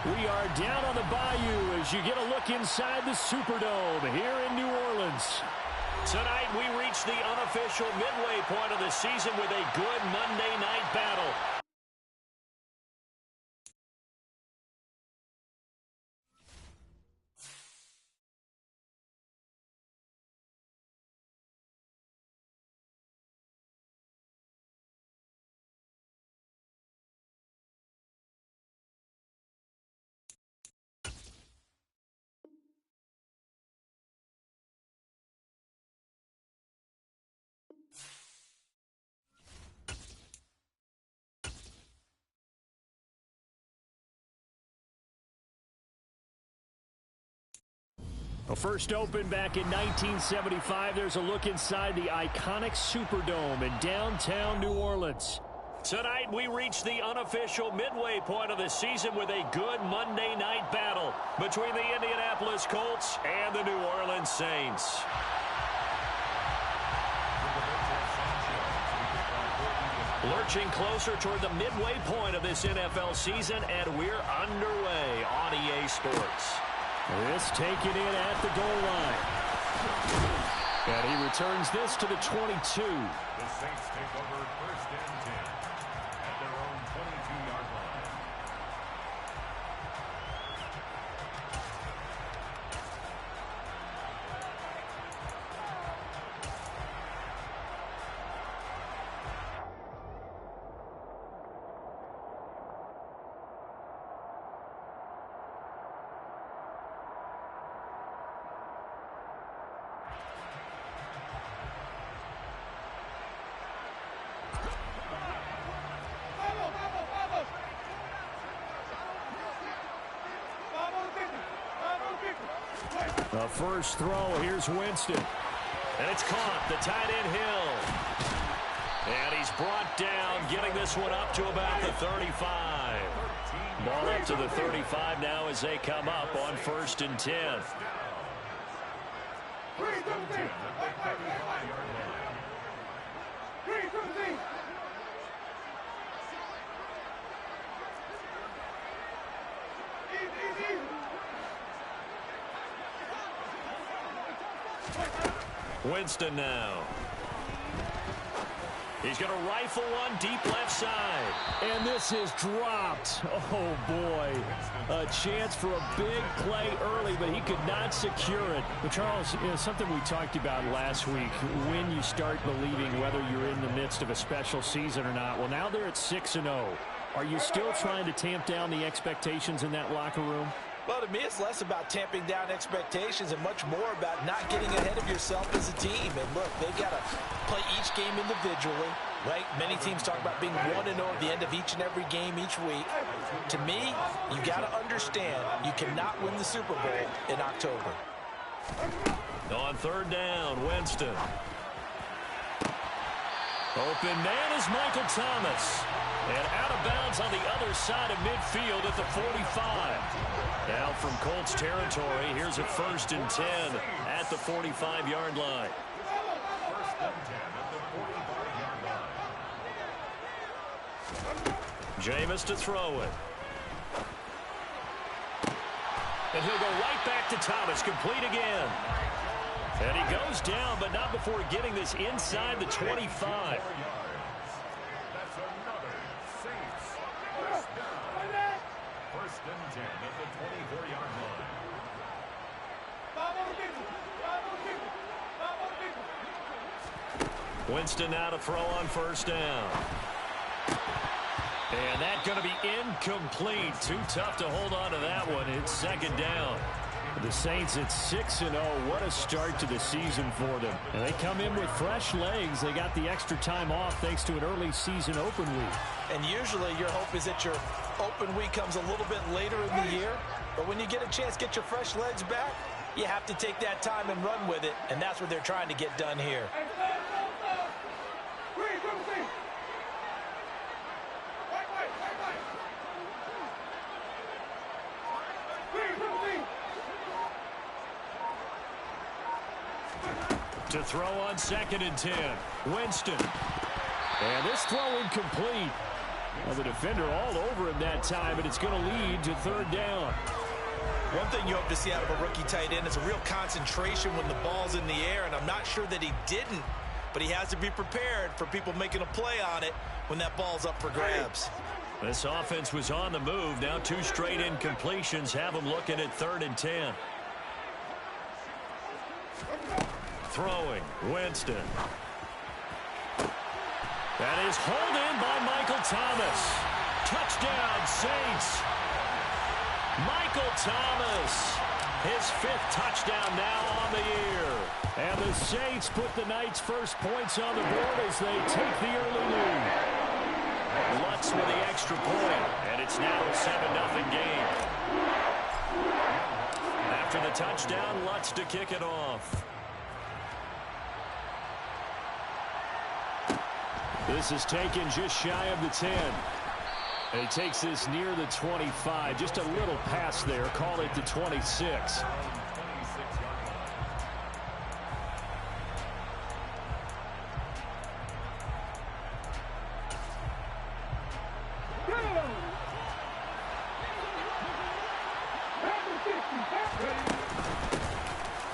We are down on the bayou as you get a look inside the Superdome here in New Orleans. Tonight we reach the unofficial midway point of the season with a good Monday night battle. Well, first opened back in 1975, there's a look inside the iconic Superdome in downtown New Orleans. Tonight we reach the unofficial midway point of the season with a good Monday night battle between the Indianapolis Colts and the New Orleans Saints. Lurching closer toward the midway point of this NFL season, and we're underway on EA Sports. This taken in at the goal line. And he returns this to the 22. The Saints take over first and 10 at their own 22-yard line. The first throw, here's Winston. And it's caught, the tight end Hill. And he's brought down, getting this one up to about the 35. Ball up to the 35 now as they come up on first and 10. Winston now. He's going to rifle one deep left side. And this is dropped. Oh, boy. A chance for a big play early, but he could not secure it. But, Charles, you know, something we talked about last week, when you start believing whether you're in the midst of a special season or not. Well, now they're at 6-0. Are you still trying to tamp down the expectations in that locker room? Well, to me, it's less about tamping down expectations and much more about not getting ahead of yourself as a team. And look, they've got to play each game individually, right? Many teams talk about being 1-0 at the end of each and every game each week. To me, you got to understand you cannot win the Super Bowl in October. On third down, Winston. Open man is Michael Thomas. And out of bounds on the other side of midfield at the 45. Now from Colts territory, here's a first and 10 at the 45-yard line. First and 10 at the 45-yard line. Jameis to throw it. And he'll go right back to Thomas, complete again. And he goes down, but not before getting this inside the 25. That's another Saints first down. First and 10 at the 24-yard line. Winston now to throw on first down. And that's going to be incomplete. Too tough to hold on to that one. It's second down. The Saints at 6-0. What a start to the season for them. And they come in with fresh legs. They got the extra time off thanks to an early season open week. And usually your hope is that your open week comes a little bit later in the year. But when you get a chance to get your fresh legs back, you have to take that time and run with it. And that's what they're trying to get done here. To throw on second and 10. Winston. And this throw incomplete. Well, the defender all over him that time, and it's going to lead to third down. One thing you hope to see out of a rookie tight end is a real concentration when the ball's in the air, and I'm not sure that he didn't, but he has to be prepared for people making a play on it when that ball's up for grabs. This offense was on the move. Now 2 straight incompletions have them looking at 3rd and 10. Throwing, Winston. That is hauled in by Michael Thomas. Touchdown, Saints. Michael Thomas, his 5th touchdown now on the year. And the Saints put the Knights' first points on the board as they take the early lead. Lutz with the extra point, and it's now a 7-0 game. After the touchdown, Lutz to kick it off. This is taken just shy of the 10. And he takes this near the 25. Just a little pass there. Call it the 26.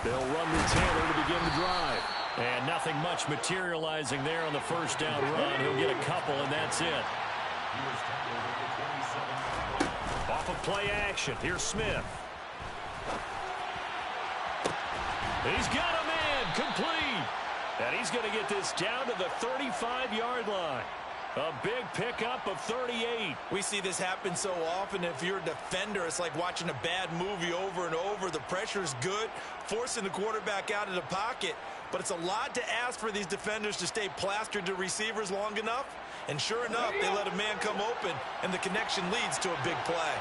They'll run with Taylor to begin the drive. And nothing much materializing there on the first down run. He'll get a couple, and that's it. Off of play action. Here's Smith. He's got a man complete. And he's going to get this down to the 35-yard line. A big pickup of 38. We see this happen so often. If you're a defender, it's like watching a bad movie over and over. The pressure's good, forcing the quarterback out of the pocket. But it's a lot to ask for these defenders to stay plastered to receivers long enough. And sure enough, they let a man come open, and the connection leads to a big play.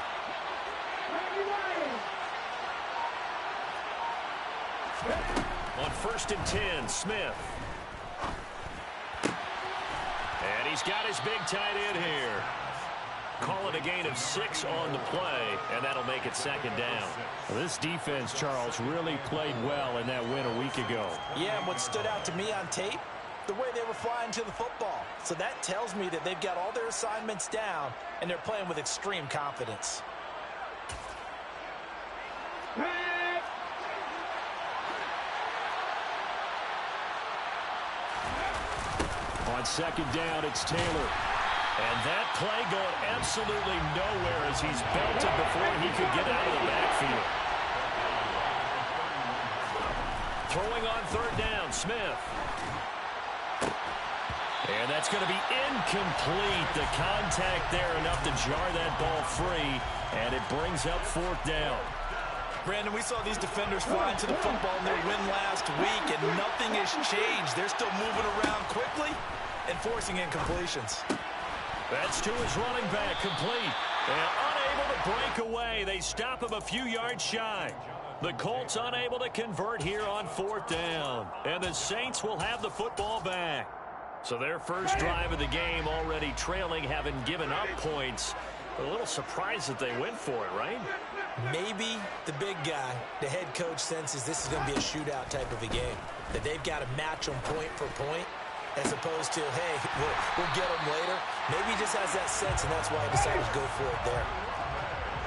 On 1st and 10, Smith. And he's got his big tight end here. Call it a gain of 6 on the play, and that'll make it 2nd down. Well, this defense, Charles, really played well in that win a week ago. Yeah, and what stood out to me on tape, the way they were flying to the football. So that tells me that they've got all their assignments down, and they're playing with extreme confidence. On 2nd down, it's Taylor. And that play going absolutely nowhere as he's belted before he could get out of the backfield. Throwing on 3rd down, Smith. And that's going to be incomplete. The contact there enough to jar that ball free, and it brings up 4th down. Brandon, we saw these defenders flying to the football in their win last week, and nothing has changed. They're still moving around quickly and forcing incompletions. That's to his running back, complete. And unable to break away. They stop him a few yards shy. The Colts unable to convert here on 4th down. And the Saints will have the football back. So their first drive of the game already trailing, having given up points. A little surprised that they went for it, right? Maybe the big guy, the head coach, senses this is going to be a shootout type of a game. That they've got to match them point for point, as opposed to, hey, we'll get them later. Maybe he just has that sense, and that's why he decided to go for it there.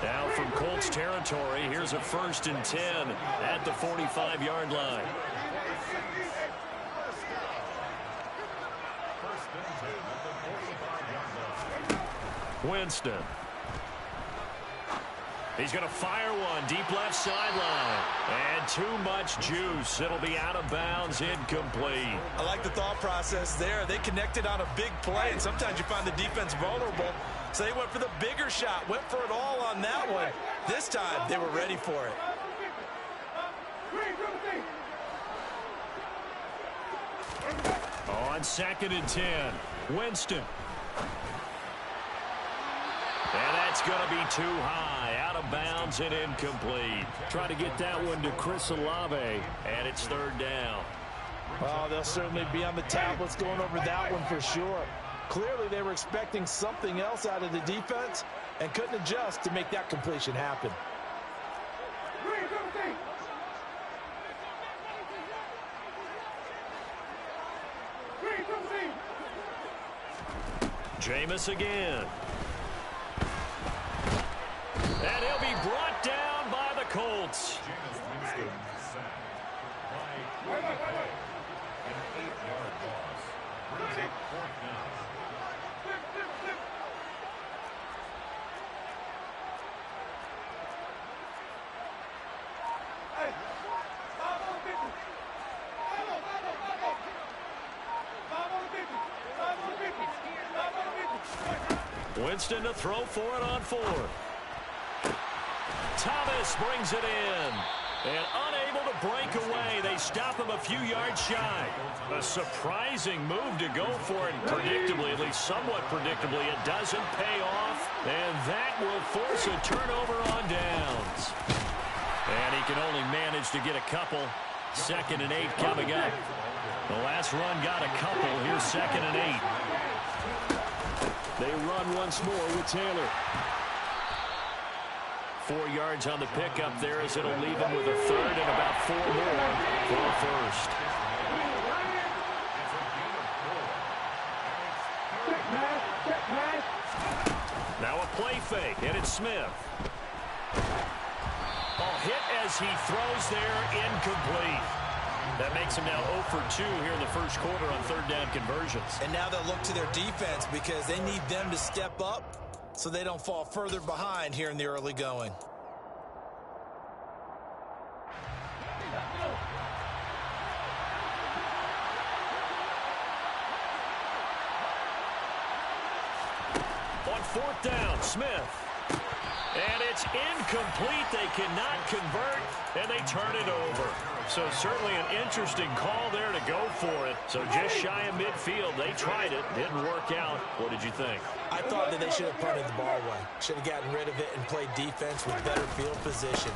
Now from Colts territory, here's a 1st and 10 at the 45-yard line. Winston. He's going to fire one deep left sideline. And too much juice. It'll be out of bounds, incomplete. I like the thought process there. They connected on a big play, and sometimes you find the defense vulnerable. So they went for the bigger shot, went for it all on that one. This time, they were ready for it. On 2nd and 10, Winston. And that's going to be too high, out of bounds and incomplete. Try to get that one to Chris Olave. And it's 3rd down. Well, they'll certainly be on the tablets going over that one for sure. Clearly, they were expecting something else out of the defense and couldn't adjust to make that completion happen. Jameis again. And he'll be brought down by the Colts. Winston to throw for it on 4. Thomas brings it in. And unable to break away. They stop him a few yards shy. A surprising move to go for it. Predictably, at least somewhat predictably, it doesn't pay off. And that will force a turnover on downs. And he can only manage to get a couple. 2nd and 8 coming up. The last run got a couple. Here's 2nd and 8. They run once more with Taylor. 4 yards on the pickup there as it'll leave him with a 3rd and about 4 more for a first. Now a play fake, and it's Smith. Hit as he throws there, incomplete. That makes him now 0 for 2 here in the first quarter on 3rd down conversions. And now they'll look to their defense because they need them to step up so they don't fall further behind here in the early going. On 4th down, Smith. And it's incomplete. They cannot convert, and they turn it over. So certainly an interesting call there to go for it. So just shy of midfield. They tried it. Didn't work out. What did you think? I thought that they should have punted the ball away. Should have gotten rid of it and played defense with better field position.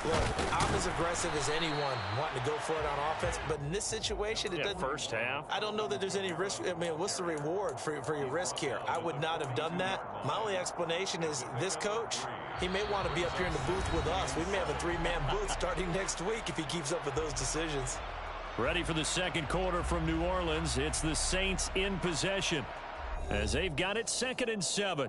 Look, I'm as aggressive as anyone wanting to go for it on offense, but in this situation, it doesn't. First half. I don't know that there's any risk. I mean, what's the reward for your risk here? I would not have done that. My only explanation is this coach, he may want to be up here in the booth with us. We may have a 3-man booth starting next week if he keeps up with those decisions. Ready for the second quarter from New Orleans. It's the Saints in possession as they've got it 2nd and 7.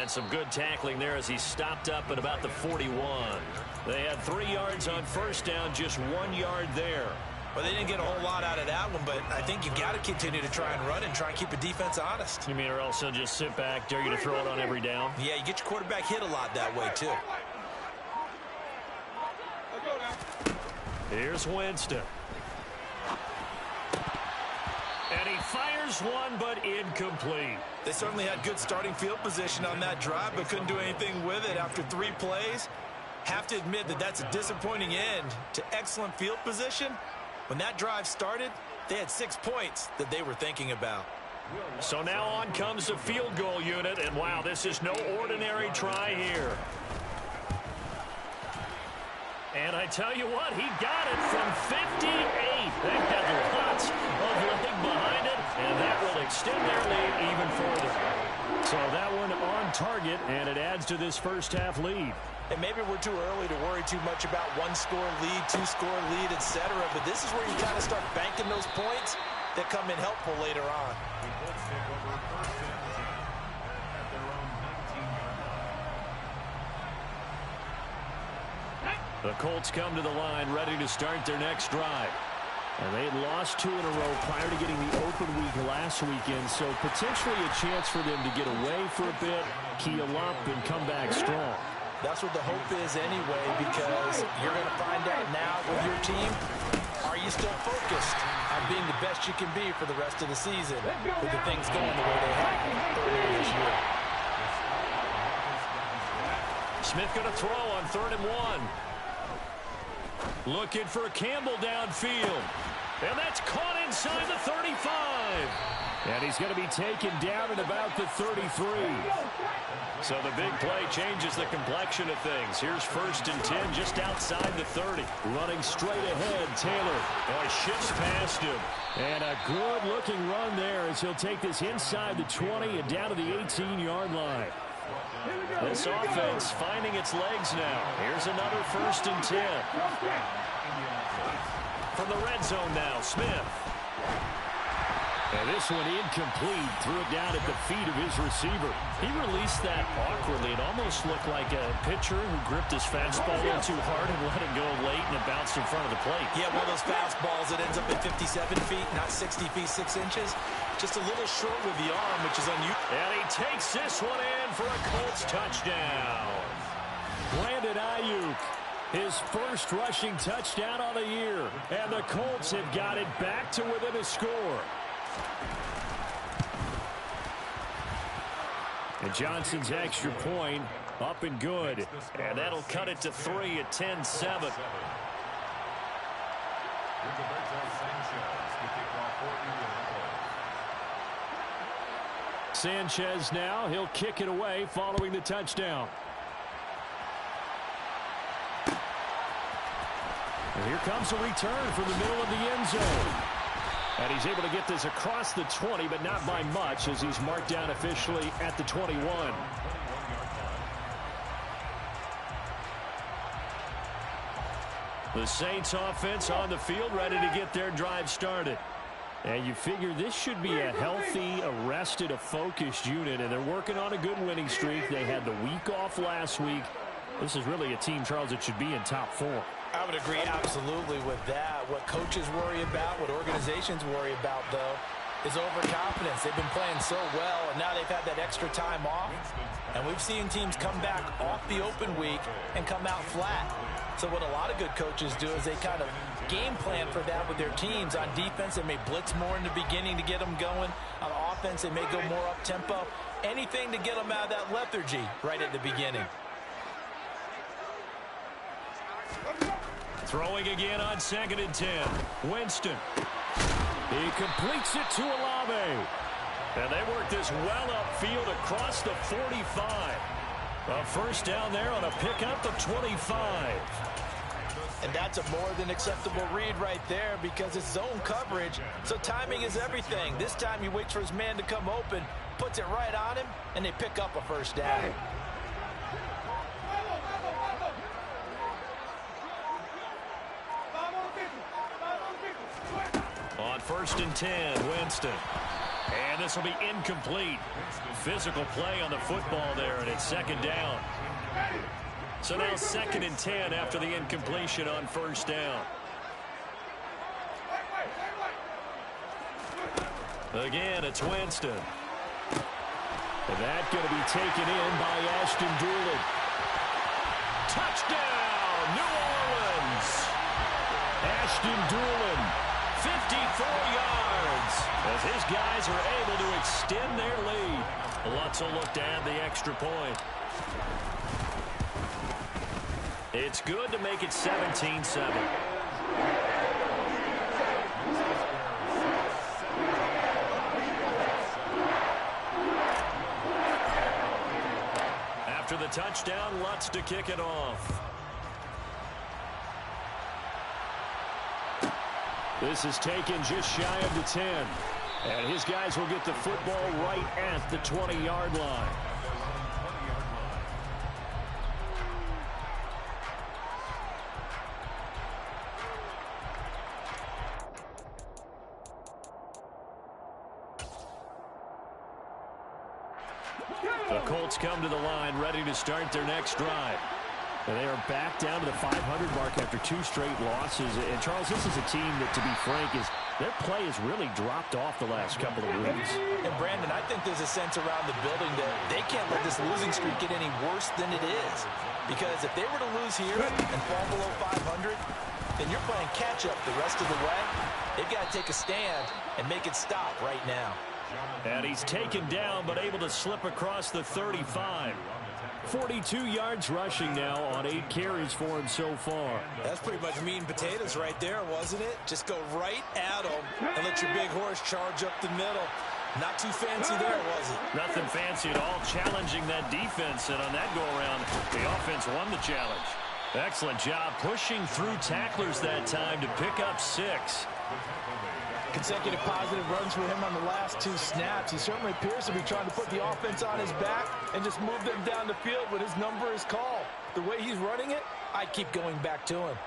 And some good tackling there as he stopped up at about the 41. They had 3 yards on first down, just 1 yard there. Well, they didn't get a whole lot out of that one, but I think you've got to continue to try and run and try and keep the defense honest. You mean or else they'll just sit back, dare you to throw it on every down? Yeah, you get your quarterback hit a lot that way, too. Here's Winston. And he fires one, but incomplete. They certainly had good starting field position on that drive, but couldn't do anything with it after 3 plays. Have to admit that that's a disappointing end to excellent field position. When that drive started, they had 6 points that they were thinking about. So now on comes the field goal unit, and wow, this is no ordinary try here. And I tell you what, he got it from 58. They had lots of leg behind it, and that will extend their lead even further. So that one on target, and it adds to this first half lead. And maybe we're too early to worry too much about 1-score lead, 2-score lead, etc. But this is where you kind of start banking those points that come in helpful later on. The Colts come to the line ready to start their next drive. And they had lost 2 in a row prior to getting the open week last weekend, so potentially a chance for them to get away for a bit, keel up, and come back strong. That's what the hope is anyway, because you're going to find out now with your team, are you still focused on being the best you can be for the rest of the season with the things going the way they have earlier this year? Smith going to throw on 3rd and 1. Looking for Campbell downfield. And that's caught inside the 35. And he's going to be taken down at about the 33. So the big play changes the complexion of things. Here's 1st and 10 just outside the 30. Running straight ahead, Taylor. Shifts past him. And a good-looking run there as he'll take this inside the 20 and down to the 18-yard line. This offense finding its legs now. Here's another 1st and 10. From the red zone now, Smith. And this one incomplete. Threw it down at the feet of his receiver. He released that awkwardly. It almost looked like a pitcher who gripped his fastball a little too hard and let it go late, and it bounced in front of the plate. Yeah, one of those fastballs that ends up at 57 feet, not 60 feet, 6 inches. Just a little short with the arm, which is unusual. And he takes this one in for a Colts touchdown. Brandon Ayuk, his first rushing touchdown on the year. And the Colts have got it back to within a score. And Johnson's extra point up and good. And that'll cut it to 3 at 10-7. Sanchez now, he'll kick it away following the touchdown. And here comes a return from the middle of the end zone. And he's able to get this across the 20, but not by much as he's marked down officially at the 21. The Saints offense on the field ready to get their drive started. And you figure this should be a healthy, a rested, a focused unit, and they're working on a good winning streak. They had the week off last week. This is really a team, Charles, that should be in top 4. I would agree absolutely with that. What coaches worry about, what organizations worry about, though, is overconfidence. They've been playing so well, and now they've had that extra time off. And we've seen teams come back off the open week and come out flat. So what a lot of good coaches do is they kind of game plan for that with their teams. On defense, they may blitz more in the beginning to get them going. On offense, they may go more up-tempo. Anything to get them out of that lethargy right at the beginning. Throwing again on 2nd and 10. Winston. He completes it to Olave. And they work this well upfield across the 45. A first down there on a pickup of 25. And that's a more than acceptable read right there because it's zone coverage, so timing is everything. This time he waits for his man to come open, puts it right on him, and they pick up a first down. On 1st and 10, Winston. And this will be incomplete. Physical play on the football there, and it's 2nd down. So now 2nd and 10 after the incompletion on 1st down. Again, it's Winston. And that's going to be taken in by Ashton Doolin. Touchdown, New Orleans. Ashton Doolin, 54 yards. As his guys are able to extend their lead. Lutz will look to add the extra point. It's good to make it 17-7. After the touchdown, Lutz to kick it off. this is taken just shy of the 10. And his guys will get the football right at the 20-yard line. The Colts come to the line ready to start their next drive. And they are back down to the 500 mark after 2 straight losses. And, Charles, this is a team that, to be frank, their play has really dropped off the last couple of weeks. And, Brandon, I think there's a sense around the building that they can't let this losing streak get any worse than it is. Because if they were to lose here and fall below 500, then you're playing catch-up the rest of the way. They've got to take a stand and make it stop right now. And he's taken down but able to slip across the 35. 42 yards rushing now on 8 carries for him so far. That's pretty much meat and potatoes right there, wasn't it? Just go right at them and let your big horse charge up the middle. Not too fancy there, was it? Nothing fancy at all, challenging that defense, and on that go-around, the offense won the challenge. Excellent job pushing through tacklers that time to pick up 6. Consecutive positive runs for him on the last 2 snaps. He certainly appears to be trying to put the offense on his back and just move them down the field when his number is called. The way he's running it, I keep going back to him.